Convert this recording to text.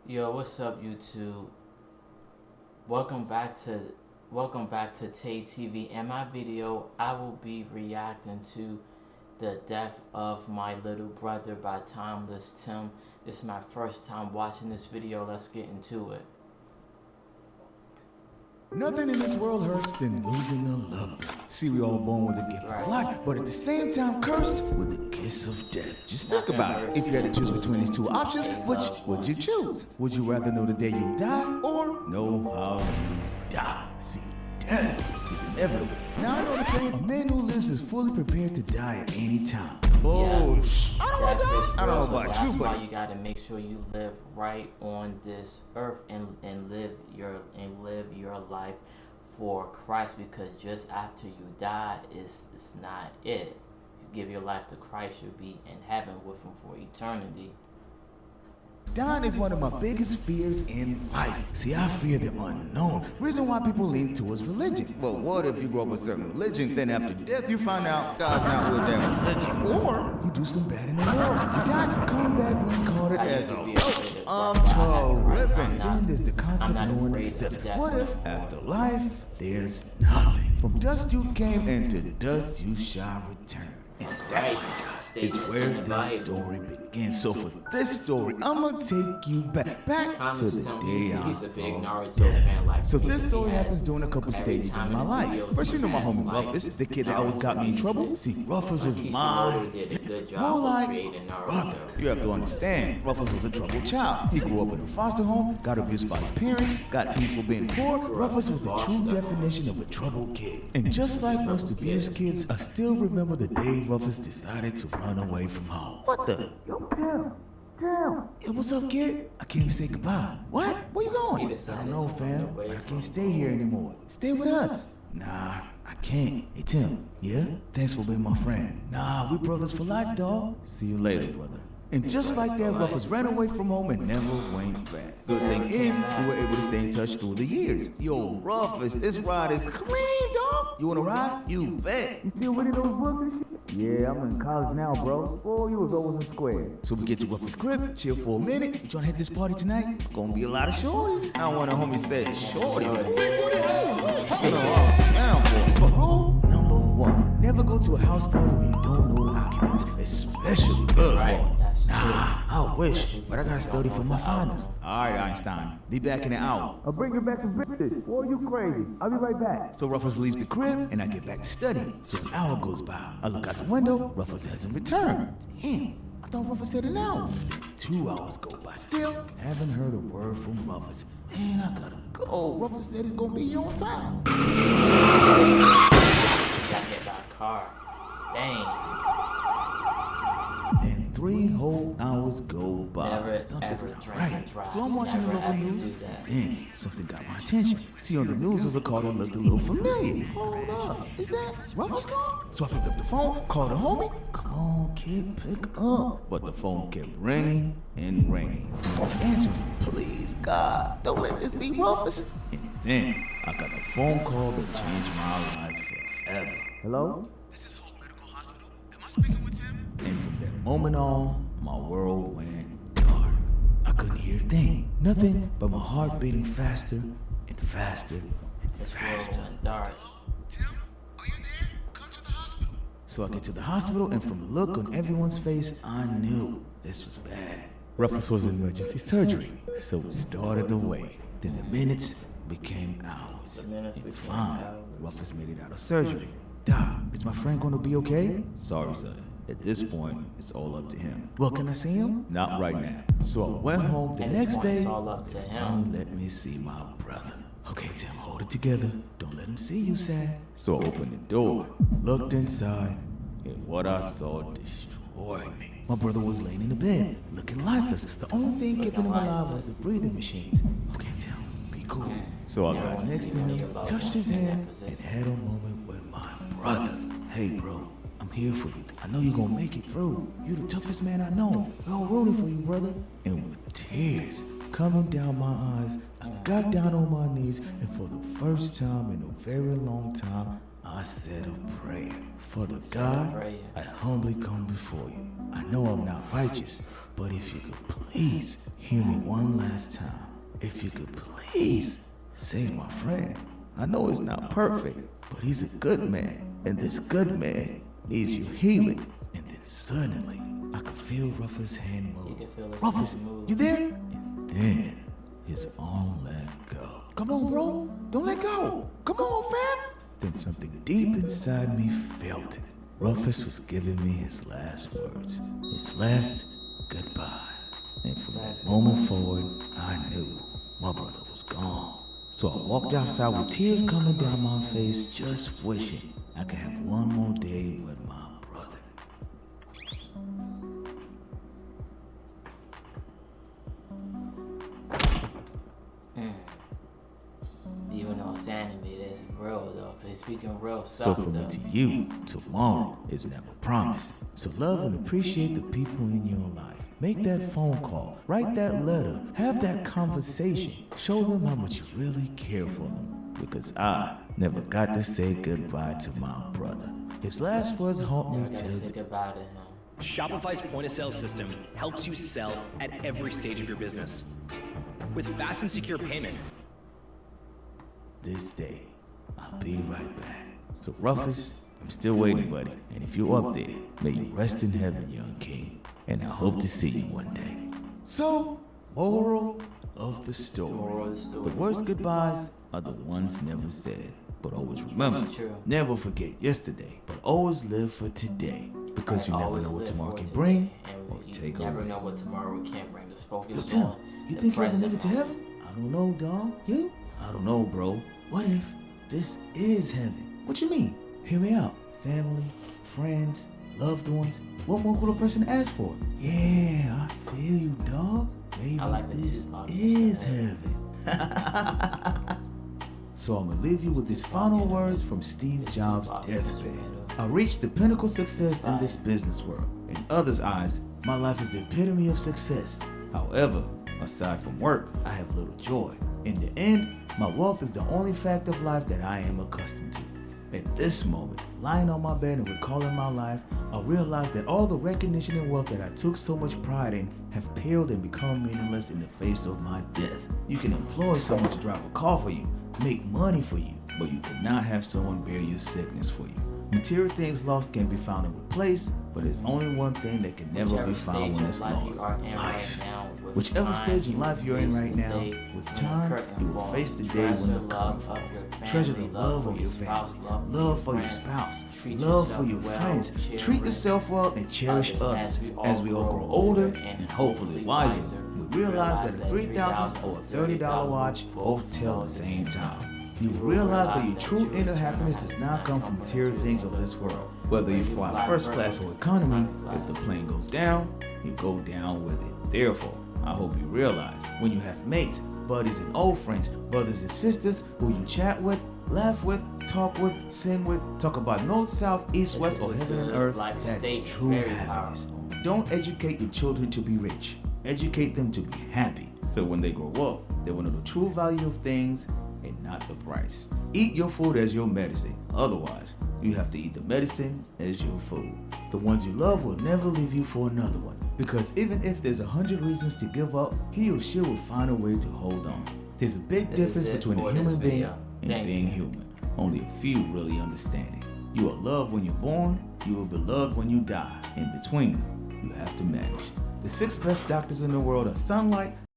Yo, what's up, YouTube? Welcome back to Tay TV. In my video, I will be reacting to the death of my little brother by Timeless Tim. This is my first time watching this video. Let's get into it. Nothing in this world hurts than losing a loved one. See, we all born with the gift of life, but at the same time cursed with the kiss of death. Just think about it. If you had to choose between these two options, which would you choose? Would you rather know the day you die or know how you die? See, death is inevitable. Now I know the saying, a man who lives is fully prepared to die at any time. Oh, I don't want to die. I don't know about you, but that's why you gotta make sure you live right on this earth and live your life for Christ, because just after you die is not it. You give your life to Christ, you'll be in heaven with him for eternity. dying is one of my biggest fears in life. See, I fear the unknown. Reason why people lean towards religion. Well, what if you grow up with a certain religion, then after death you find out God's not with that religion? Or you do some bad in the world. You die, come back reincarnated as a roach. I'm terrific. Then there's the concept no one accepts. What if after life, there's nothing? From dust you came, and to dust you shall return. And that, my God, is where this story begins. So for this story, I'm gonna take you back to the day I saw death. So this story happens during a couple stages in my life. First, you know my homie Rufus, the kid that always got me in trouble. See, Rufus was mine, more like brother. You have to understand, Rufus was a troubled child. He grew up in a foster home, got abused by his parents, got teased for being poor. Rufus was the true definition of a troubled kid. And just like most abused kids, I still remember the day Rufus decided to run away from home. What the? Damn. Hey, what's up, kid? I came to say goodbye. What? Where you going? I don't know, fam. I can't stay here anymore. Stay with us. Nah, I can't. Hey, Tim. Yeah? Thanks for being my friend. Nah, we brothers for life, dawg. See you later, brother. And just like that, Rufus ran away from home and never went back. Good thing is, we were able to stay in touch through the years. Yo, Rufus, this ride is clean, dog. You wanna ride? You bet. You still reading those books and shit? Yeah, I'm in college now, bro. Oh, you was always in square. So we get to Rufus' crib, chill for a minute. You trying to hit this party tonight? It's gonna be a lot of shorties. I don't want a homie said shorties. You know, I'm down for it. But rule number one, never go to a house party where you don't know the occupants, especially good parties. Nah, I wish, but I gotta study for my finals. All right, Einstein, be back in an hour. I'll bring you back some bitches. Boy, you crazy. I'll be right back. So Rufus leaves the crib, and I get back to studying. So an hour goes by. I look out the window, Rufus hasn't returned. Damn, I thought Rufus said an hour. 2 hours go by. Still, haven't heard a word from Rufus. Man, I gotta go. Rufus said he's gonna be here on time. Got hit by a car. Dang. Then 3 whole hours go by. Something's not right. So I'm watching the local news. Then something got my attention. See, on the news was a call that looked a little familiar. Hold up. Is that Rufus call? So I picked up the phone, called a homie. Come on, kid, pick up. But the phone kept ringing and ringing. I was answering. Please, God, don't let this be Rufus. And then I got a phone call that changed my life forever. Hello? This is Hope Medical Hospital. Am I speaking with Tim? And from that moment on, my world went dark. I couldn't hear a thing. Nothing but my heart beating faster and faster and faster. Dark. Tim, are you there? Come to the hospital. So I get to the hospital, and from the look on everyone's face, I knew this was bad. Rufus was in emergency surgery, so it started the wait. Then the minutes became hours. And finally, Rufus made it out of surgery. Doc, is my friend going to be okay? Sorry, son. At this point, it's all up to him. Well, can I see him? Not right now. So I went home the next day. Finally let me see my brother. Okay, Tim, hold it together. Don't let him see you sad. So I opened the door, looked inside, and what I saw destroyed me. My brother was laying in the bed, looking lifeless. The only thing keeping him alive was the breathing machines. Okay, Tim, be cool. So I got next to him, touched his hand, and had a moment with my brother. Hey, bro. I'm here for you. I know you're gonna make it through. You're the toughest man I know. We're all rooting for you, brother. And with tears coming down my eyes, I got down on my knees, and for the first time in a very long time, I said a prayer. Father Said a God, prayer. I humbly come before you. I know I'm not righteous, but if you could please hear me one last time. If you could please save my friend. I know he's not perfect, but he's a good man. And this good man needs your healing. And then suddenly, I could feel Rufus' hand move. You can feel his Rufus, hand move. you there? And then his arm let go. Come on, bro. Don't let go. Come on, fam. Then something deep inside me felt it. Rufus was giving me his last words. His last goodbye. And from that moment forward, I knew my brother was gone. So I walked outside with tears coming down my face, just wishing I could have one more day with my brother. Even though it's animated, it's real though. They're speaking real So stuff from me though. to you, tomorrow is never promised. So love and appreciate the people in your life. Make that phone call, write that letter, have that conversation. Show them how much you really care for them. Because I never got to say goodbye to my brother. His last words haunt Never me gotta till say goodbye to him. Shopify's point-of-sale system helps you sell at every stage of your business. With fast and secure payment, this day. I'll be right back. So Rufus, I'm still waiting, buddy. And if you're up there, may you rest in heaven, young king. And I hope to see you one day. So, moral of the story. Moral of the story. The worst goodbyes are the ones never said. But always remember, True. never forget yesterday, but always live for today. Because you never Always know what live tomorrow for can today, bring and or you take never away. know what tomorrow can bring. Just Yo, focus Tim, on you the think you ever present make it to moment. heaven? I don't know, dog. You? I don't know, bro. What if this is heaven? What you mean? Hear me out. Family, friends, loved ones. What more could a person ask for? Yeah, I feel you, dog. Maybe I like the this Tupac is shit. heaven. So I'm gonna leave you with these final words from Steve Jobs' deathbed. I reached the pinnacle of success in this business world. In others' eyes, my life is the epitome of success. However, aside from work, I have little joy. In the end, my wealth is the only fact of life that I am accustomed to. At this moment, lying on my bed and recalling my life, I realized that all the recognition and wealth that I took so much pride in have paled and become meaningless in the face of my death. You can employ someone to drive a car for you, make money for you, but you cannot have someone bear your sickness for you. Material things lost can be found and replaced, but there's only one thing that can never be found when it's lost: life. Whichever stage in life you're in right now, with time, you will face the day when the curtain falls. Treasure the love of your family, love for your spouse, love for your friends. Treat yourself well and cherish others. As we all grow older and hopefully wiser, we realize that a $3,000 or a $30 watch both tell the same time. You will realize that your true inner happiness does not come from material things of this world. Whether you fly first class or economy, if the plane goes down, you go down with it. Therefore, I hope you realize when you have mates, buddies and old friends, brothers and sisters who you chat with, laugh with, talk with, sing with, talk about north, south, east, west, or heaven and earth, that is true happiness. Don't educate your children to be rich. Educate them to be happy. So when they grow up, they will know the true value of things and not the price. Eat your food as your medicine. Otherwise, you have to eat the medicine as your food. The ones you love will never leave you for another one. Because even if there's 100 reasons to give up, he or she will find a way to hold on. There's a big difference between a human being and being human. Only a few really understand it. You are loved when you're born, you are beloved when you die. In between, you have to manage. The 6 best doctors in the world are sunlight,